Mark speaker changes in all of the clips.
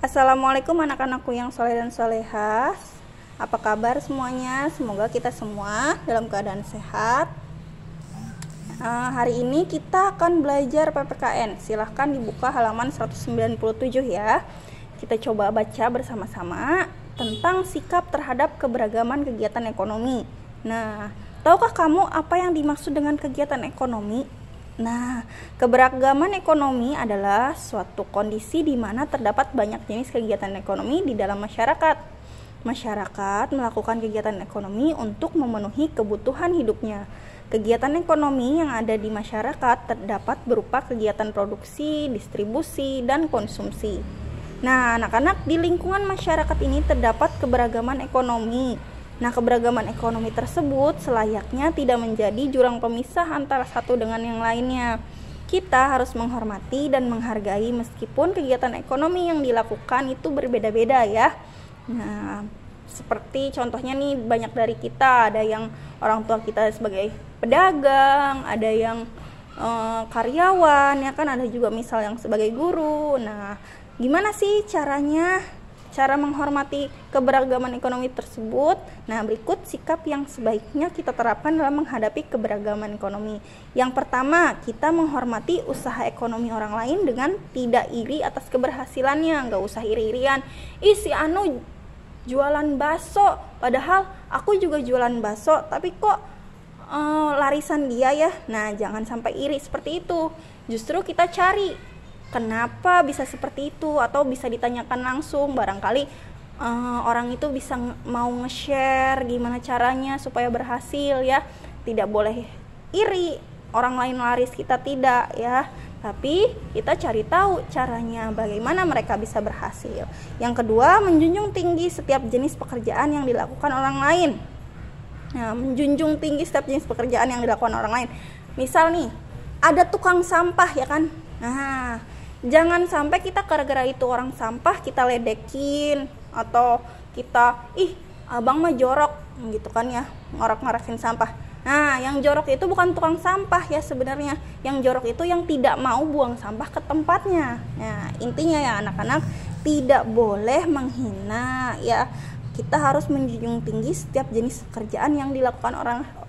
Speaker 1: Assalamualaikum anak-anakku yang soleh dan solehah. Apa kabar semuanya? Semoga kita semua dalam keadaan sehat. Hari ini kita akan belajar PPKN. Silahkan dibuka halaman 197 ya. Kita coba baca bersama-sama tentang sikap terhadap keberagaman kegiatan ekonomi. Nah, tahukah kamu apa yang dimaksud dengan kegiatan ekonomi? Nah, keberagaman ekonomi adalah suatu kondisi di mana terdapat banyak jenis kegiatan ekonomi di dalam masyarakat. Masyarakat melakukan kegiatan ekonomi untuk memenuhi kebutuhan hidupnya. Kegiatan ekonomi yang ada di masyarakat terdapat berupa kegiatan produksi, distribusi, dan konsumsi. Nah, anak-anak, di lingkungan masyarakat ini terdapat keberagaman ekonomi. Nah, keberagaman ekonomi tersebut selayaknya tidak menjadi jurang pemisah antara satu dengan yang lainnya. Kita harus menghormati dan menghargai meskipun kegiatan ekonomi yang dilakukan itu berbeda-beda ya. Nah, seperti contohnya nih, banyak dari kita, ada yang orang tua kita sebagai pedagang, ada yang karyawan, ya kan, ada juga misal yang sebagai guru. Nah, gimana sih cara menghormati keberagaman ekonomi tersebut? Nah, berikut sikap yang sebaiknya kita terapkan dalam menghadapi keberagaman ekonomi. Yang pertama, kita menghormati usaha ekonomi orang lain dengan tidak iri atas keberhasilannya. Nggak usah iri-irian. Si Anu jualan bakso, padahal aku juga jualan bakso, tapi kok larisan dia ya. Nah, jangan sampai iri seperti itu. Justru kita cari kenapa bisa seperti itu, atau bisa ditanyakan langsung. Barangkali orang itu bisa mau nge-share gimana caranya supaya berhasil ya. Tidak boleh iri orang lain laris, kita tidak ya. Tapi kita cari tahu caranya bagaimana mereka bisa berhasil. Yang kedua, menjunjung tinggi setiap jenis pekerjaan yang dilakukan orang lain. Nah, menjunjung tinggi setiap jenis pekerjaan yang dilakukan orang lain. Misal nih, ada tukang sampah ya kan. Nah, jangan sampai kita gara-gara itu orang sampah kita ledekin, atau kita abang mah jorok gitu kan ya, ngorok-ngorokin sampah. Nah, yang jorok itu bukan tukang sampah ya sebenarnya. Yang jorok itu yang tidak mau buang sampah ke tempatnya. Nah, intinya ya anak-anak, tidak boleh menghina ya. Kita harus menjunjung tinggi setiap jenis pekerjaan yang dilakukan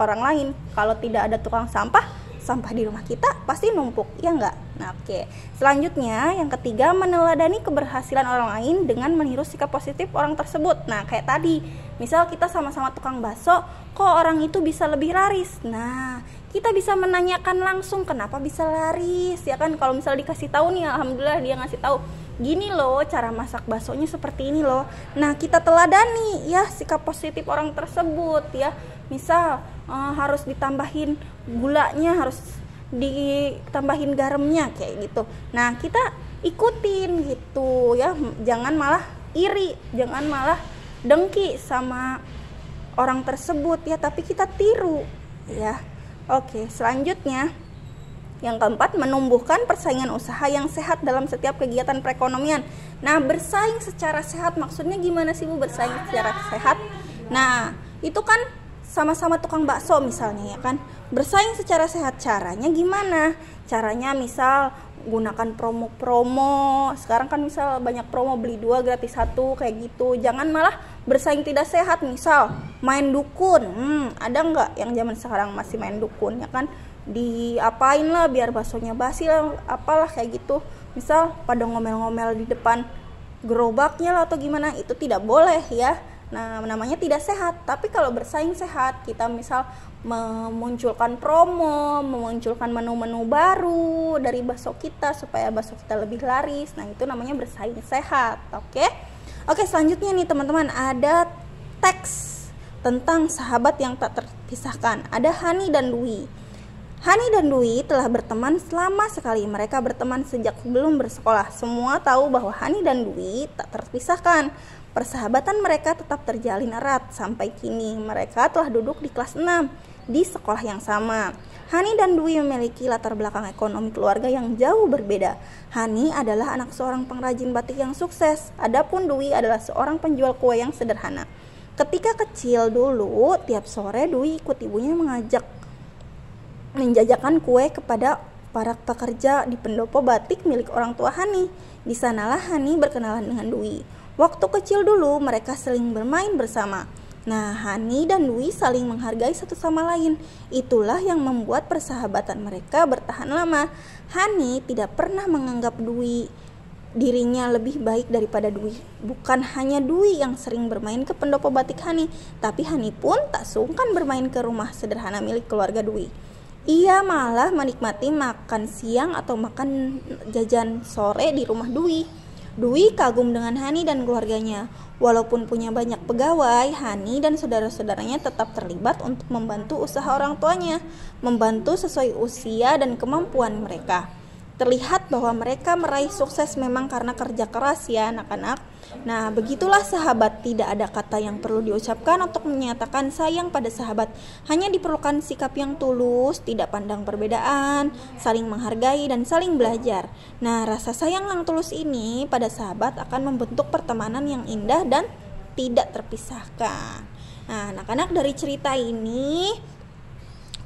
Speaker 1: orang lain. Kalau tidak ada tukang sampah di rumah kita pasti numpuk, ya enggak? Nah, oke. Selanjutnya, yang ketiga, meneladani keberhasilan orang lain dengan meniru sikap positif orang tersebut. Nah, kayak tadi, misal kita sama-sama tukang bakso, kok orang itu bisa lebih laris? Nah, kita bisa menanyakan langsung kenapa bisa laris, ya kan? Kalau misal dikasih tahu nih, alhamdulillah dia ngasih tahu, gini loh cara masak baksonya seperti ini loh. Nah, kita teladani ya sikap positif orang tersebut ya. Misal harus ditambahin gulanya, harus ditambahin garamnya kayak gitu. Nah, kita ikutin gitu ya. Jangan malah iri, jangan malah dengki sama orang tersebut ya, tapi kita tiru ya. Oke, selanjutnya yang keempat, menumbuhkan persaingan usaha yang sehat dalam setiap kegiatan perekonomian. Nah, bersaing secara sehat maksudnya gimana sih Bu, bersaing secara sehat? Nah, itu kan sama-sama tukang bakso misalnya ya kan. Bersaing secara sehat caranya gimana? Caranya misal gunakan promo-promo. Sekarang kan misal banyak promo beli 2 gratis 1 kayak gitu. Jangan malah bersaing tidak sehat, misal main dukun. Ada nggak yang zaman sekarang masih main dukun ya kan? Diapain lah biar baksonya basi lah, apalah kayak gitu. Misal pada ngomel-ngomel di depan gerobaknya lah atau gimana, itu tidak boleh ya. Nah, namanya tidak sehat. Tapi kalau bersaing sehat, kita misal memunculkan promo, memunculkan menu-menu baru dari bakso kita supaya bakso kita lebih laris. Nah, itu namanya bersaing sehat. Oke, selanjutnya nih teman-teman, ada teks tentang sahabat yang tak terpisahkan. Ada Hani dan Dwi. Hani dan Dwi telah berteman selama sekali. Mereka berteman sejak belum bersekolah. Semua tahu bahwa Hani dan Dwi tak terpisahkan. Persahabatan mereka tetap terjalin erat sampai kini. Mereka telah duduk di kelas 6 di sekolah yang sama. Hani dan Dwi memiliki latar belakang ekonomi keluarga yang jauh berbeda. Hani adalah anak seorang pengrajin batik yang sukses. Adapun Dwi adalah seorang penjual kue yang sederhana. Ketika kecil dulu, tiap sore Dwi ikut ibunya menjajakan kue kepada para pekerja di pendopo batik milik orang tua Hani. Di sanalah Hani berkenalan dengan Dwi. Waktu kecil dulu mereka sering bermain bersama. Nah, Hani dan Dwi saling menghargai satu sama lain. Itulah yang membuat persahabatan mereka bertahan lama. Hani tidak pernah menganggap dirinya lebih baik daripada Dwi. Bukan hanya Dwi yang sering bermain ke pendopo batik Hani, tapi Hani pun tak sungkan bermain ke rumah sederhana milik keluarga Dwi. Ia malah menikmati makan siang atau makan jajan sore di rumah Dwi. Dwi kagum dengan Hani dan keluarganya. Walaupun punya banyak pegawai, Hani dan saudara-saudaranya tetap terlibat untuk membantu usaha orang tuanya, membantu sesuai usia dan kemampuan mereka. Terlihat bahwa mereka meraih sukses memang karena kerja keras ya anak-anak. Nah, begitulah sahabat, tidak ada kata yang perlu diucapkan untuk menyatakan sayang pada sahabat. Hanya diperlukan sikap yang tulus, tidak pandang perbedaan, saling menghargai dan saling belajar. Nah, rasa sayang yang tulus ini pada sahabat akan membentuk pertemanan yang indah dan tidak terpisahkan. Nah, anak-anak, dari cerita ini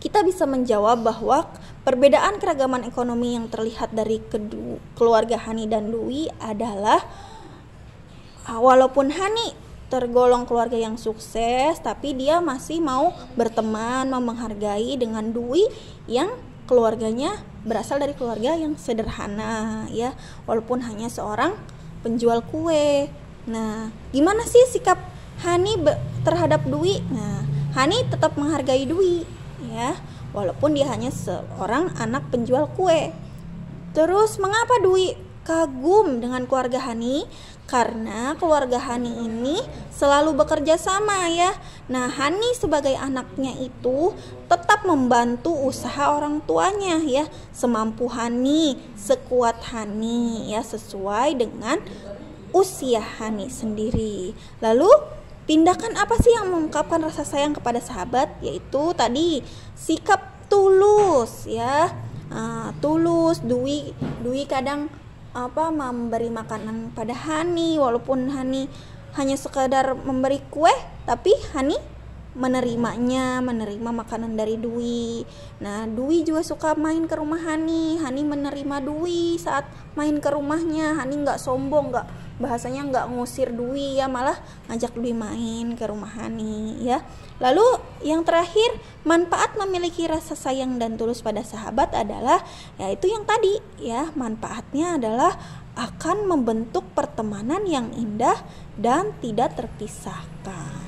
Speaker 1: kita bisa menjawab bahwa perbedaan keragaman ekonomi yang terlihat dari keluarga Hani dan Dwi adalah walaupun Hani tergolong keluarga yang sukses, tapi dia masih mau berteman, mau menghargai dengan Dwi yang keluarganya berasal dari keluarga yang sederhana ya, walaupun hanya seorang penjual kue. Nah, gimana sih sikap Hani terhadap Dwi? Nah, Hani tetap menghargai Dwi ya, walaupun dia hanya seorang anak penjual kue. Terus mengapa Dwi kagum dengan keluarga Hani? Karena keluarga Hani ini selalu bekerja sama ya. Nah, Hani sebagai anaknya itu tetap membantu usaha orang tuanya ya, semampu Hani, sekuat Hani ya, sesuai dengan usia Hani sendiri. Lalu tindakan apa sih yang mengungkapkan rasa sayang kepada sahabat? Yaitu tadi sikap tulus ya. Tulus. Dwi kadang memberi makanan pada Hani, walaupun Hani hanya sekadar memberi kue, tapi Hani menerima makanan dari Dwi. Nah, Dwi juga suka main ke rumah Hani menerima Dwi saat main ke rumahnya. Hani nggak sombong, bahasanya nggak ngusir Dwi ya, malah ngajak Dwi main ke rumah Hani ya. Lalu yang terakhir, manfaat memiliki rasa sayang dan tulus pada sahabat adalah yaitu yang tadi ya, manfaatnya adalah akan membentuk pertemanan yang indah dan tidak terpisahkan.